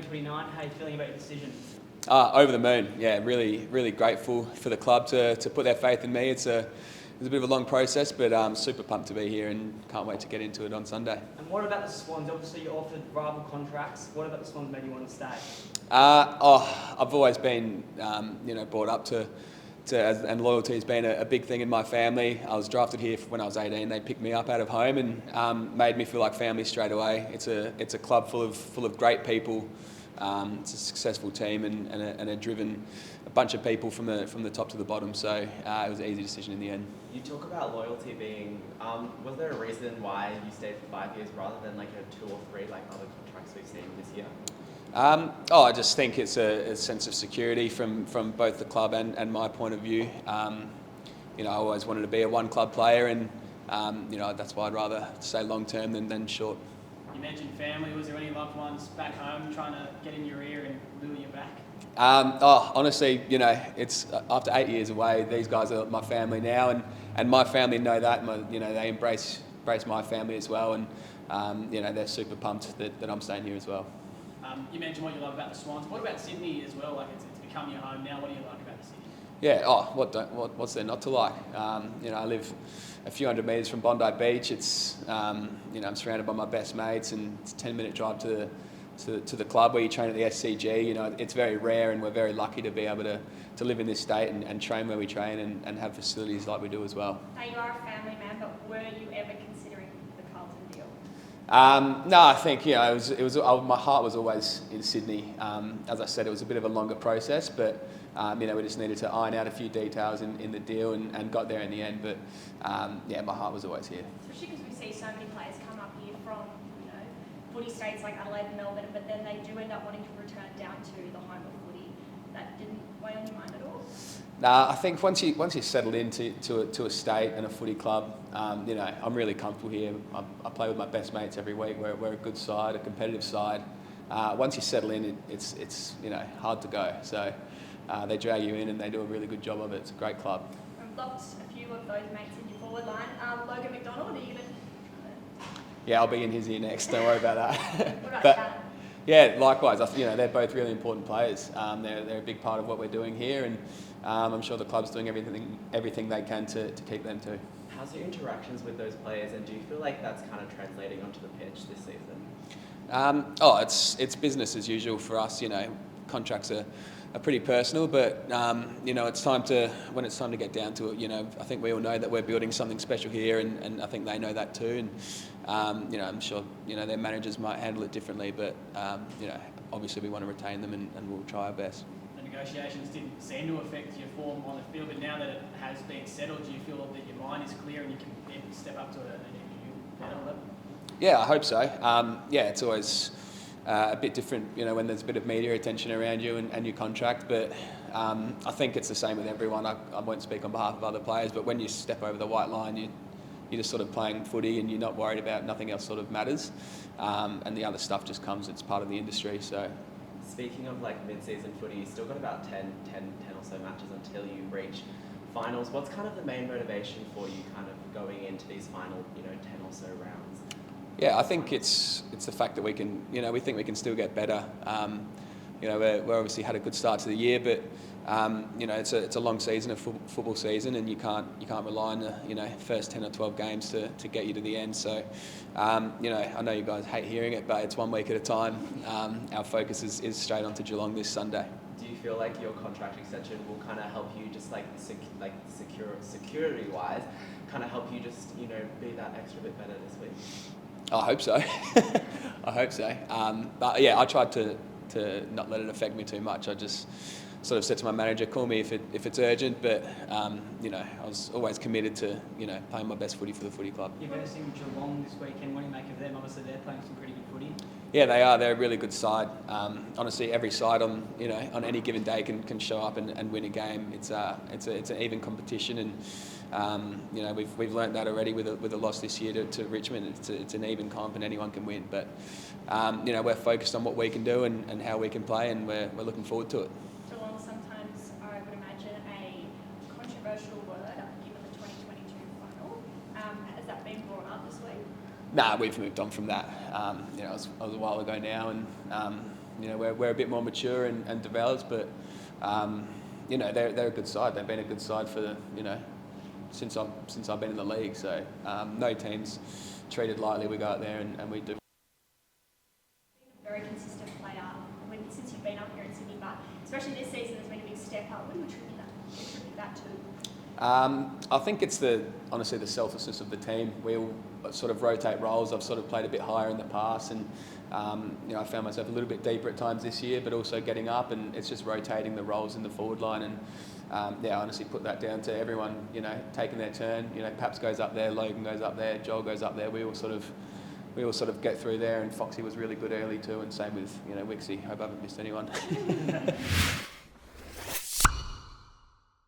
2029. How are you feeling about your decision? Over the moon, yeah. Really, really grateful for the club to put their faith in me. It's a bit of a long process, but I'm super pumped to be here and can't wait to get into it on Sunday. And what about the Swans? Obviously, you offered rival contracts. What about the Swans made you want to stay? I've always been, brought up and loyalty has been a big thing in my family. I was drafted here when I was 18. They picked me up out of home and made me feel like family straight away. It's a club full of great people. It's a successful team and a bunch of people from the top to the bottom. So it was an easy decision in the end. You talk about loyalty being. Was there a reason why you stayed for 5 years rather than like a 2 or 3 like other contracts we've seen this year? I just think it's a sense of security from both the club and my point of view. I always wanted to be a one-club player, and that's why I'd rather stay long-term than short. You mentioned family. Was there any loved ones back home trying to get in your ear and lure you back? Honestly, it's after 8 years away. These guys are my family now, and my family know that. They embrace my family as well, and they're super pumped that I'm staying here as well. You mentioned what you love about the Swans. What about Sydney as well? Like it's become your home now. What do you like about the city? Yeah. What's there not to like? I live a few hundred metres from Bondi Beach. It's I'm surrounded by my best mates, and it's a 10-minute drive to the club where you train at the SCG. It's very rare, and we're very lucky to be able to live in this state and train where we train and have facilities like we do as well. Now you are a family man, but were you ever considering the Carlton deal? No, I think it was my heart was always in Sydney. As I said, it was a bit of a longer process, but we just needed to iron out a few details in the deal and got there in the end. But my heart was always here. Especially because we see so many players come up here from footy states like Adelaide and Melbourne, but then they do end up wanting to return down to the home of footy. That didn't weigh on your mind at all? Nah, I think once you settle into a state and a footy club, I'm really comfortable here. I play with my best mates every week. We're a good side, a competitive side. Once you settle in, it's hard to go. So they drag you in and they do a really good job of it. It's a great club. I've lost a few of those mates in your forward line. Logan McDonald, are you going to... Yeah, I'll be in his ear next. Don't worry about that. What about Shannon? Yeah, likewise. They're both really important players. They're a big part of what we're doing here, and I'm sure the club's doing everything they can to keep them too. How's your interactions with those players, and do you feel like that's kind of translating onto the pitch this season? It's business as usual for us. Contracts are pretty personal, but when it's time to get down to it, I think we all know that we're building something special here, and I think they know that too. And I'm sure their managers might handle it differently, but obviously we want to retain them, and we'll try our best. The negotiations didn't seem to affect your form on the field, but now that it has been settled, do you feel that your mind is clear and you can even step up to an even better level? Yeah, I hope so. It's always a bit different, when there's a bit of media attention around you and your contract, but I think it's the same with everyone. I won't speak on behalf of other players, but when you step over the white line, you're just sort of playing footy and you're not worried about nothing else sort of matters, and the other stuff just comes. It's part of the industry. So, speaking of like mid-season footy, you still got about 10 or so matches until you reach finals. What's kind of the main motivation for you kind of going into these final 10 or so rounds? Yeah, I think it's the fact that we can, we think we can still get better. We're obviously had a good start to the year, but it's a long season, a football season, and you can't rely on the first 10 or 12 games to get you to the end. So I know you guys hate hearing it, but it's 1 week at a time. Our focus is straight on to Geelong this Sunday. Do you feel like your contract extension will kind of help you just security wise, kind of help you just be that extra bit better this week? I hope so. I hope so. But yeah, I tried to not let it affect me too much. I just sort of said to my manager, call me if it's urgent, but I was always committed to playing my best footy for the footy club. You're versing Geelong this weekend. What do you make of them? Obviously, they're playing some pretty good footy. Yeah, they are. They're a really good side. Honestly, every side on any given day can show up and win a game. It's an even competition, and we've learnt that already with a loss this year to Richmond. It's an even comp and anyone can win. But we're focused on what we can do and how we can play, and we're looking forward to it. Geelong sometimes, I would imagine, a controversial word given the 2022 final. Has that been brought up this week? Nah, we've moved on from that. It was a while ago now, and you know, we're a bit more mature and developed, but you know, they're a good side. They've been a good side for, you know, since I've been in the league. So no team's treated lightly. We go out there and we do. Very consistent player since you've been up here in Sydney, but especially this season there's been a big step up. What do you attribute that to? I think it's honestly the selflessness of the team. We all sort of rotate roles. I've sort of played a bit higher in the past, and you know, I found myself a little bit deeper at times this year, but also getting up, and it's just rotating the roles in the forward line. And yeah, I honestly put that down to everyone, you know, taking their turn. You know, Paps goes up there, Logan goes up there, Joel goes up there. We all sort of get through there, and Foxy was really good early too, and same with, you know, Wixie. Hope I haven't missed anyone.